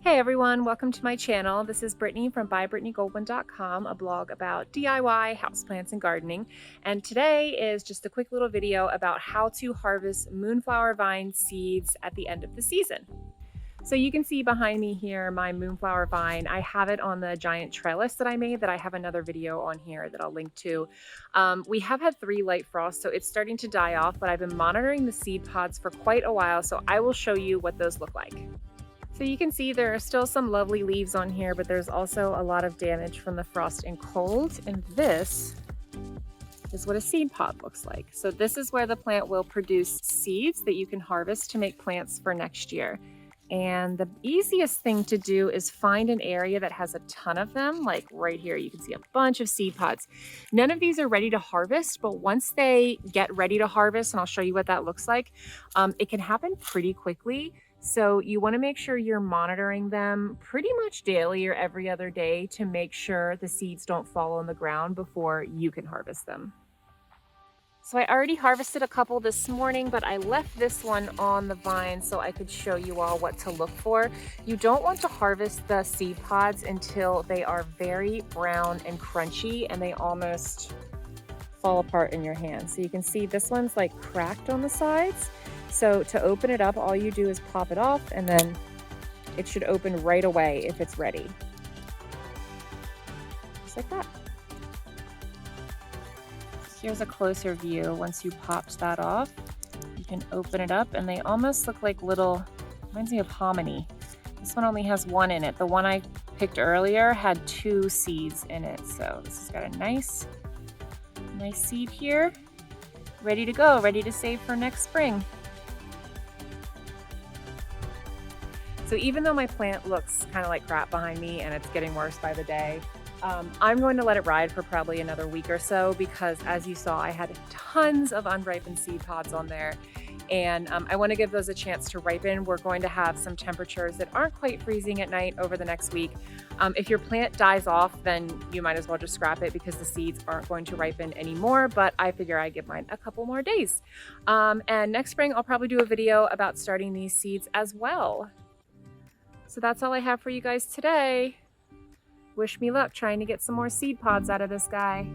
Hey everyone, welcome to my channel. This is Brittany from bybrittanygoldwyn.com, a blog about DIY, houseplants, and gardening. And today is just a quick little video about how to harvest moonflower vine seeds at the end of the season. So you can see behind me here my moonflower vine. I have it on the giant trellis that I made that I have another video on here that I'll link to. We have had 3 light frosts, so it's starting to die off, but I've been monitoring the seed pods for quite a while, so I will show you what those look like. So you can see there are still some lovely leaves on here, but there's also a lot of damage from the frost and cold. And this is what a seed pod looks like. So this is where the plant will produce seeds that you can harvest to make plants for next year. And the easiest thing to do is find an area that has a ton of them, like right here. You can see a bunch of seed pods. None of these are ready to harvest, but once they get ready to harvest, and I'll show you what that looks like, it can happen pretty quickly. So you want to make sure you're monitoring them pretty much daily or every other day to make sure the seeds don't fall on the ground before you can harvest them. So I already harvested a couple this morning, but I left this one on the vine so I could show you all what to look for. You don't want to harvest the seed pods until they are very brown and crunchy and they almost fall apart in your hand. So you can see this one's like cracked on the sides. So to open it up, all you do is pop it off and then it should open right away if it's ready. Just like that. Here's a closer view. Once you popped that off, you can open it up and they almost look like little, reminds me of hominy. This one only has 1 in it. The one I picked earlier had 2 seeds in it. So this has got a nice seed here. Ready to go, ready to save for next spring. So even though my plant looks kind of like crap behind me and it's getting worse by the day, I'm going to let it ride for probably another week or so because as you saw, I had tons of unripened seed pods on there and I want to give those a chance to ripen. We're going to have some temperatures that aren't quite freezing at night over the next week. If your plant dies off, then you might as well just scrap it because the seeds aren't going to ripen anymore, but I figure I give mine a couple more days. And next spring, I'll probably do a video about starting these seeds as well. So that's all I have for you guys today. Wish me luck trying to get some more seed pods out of this guy.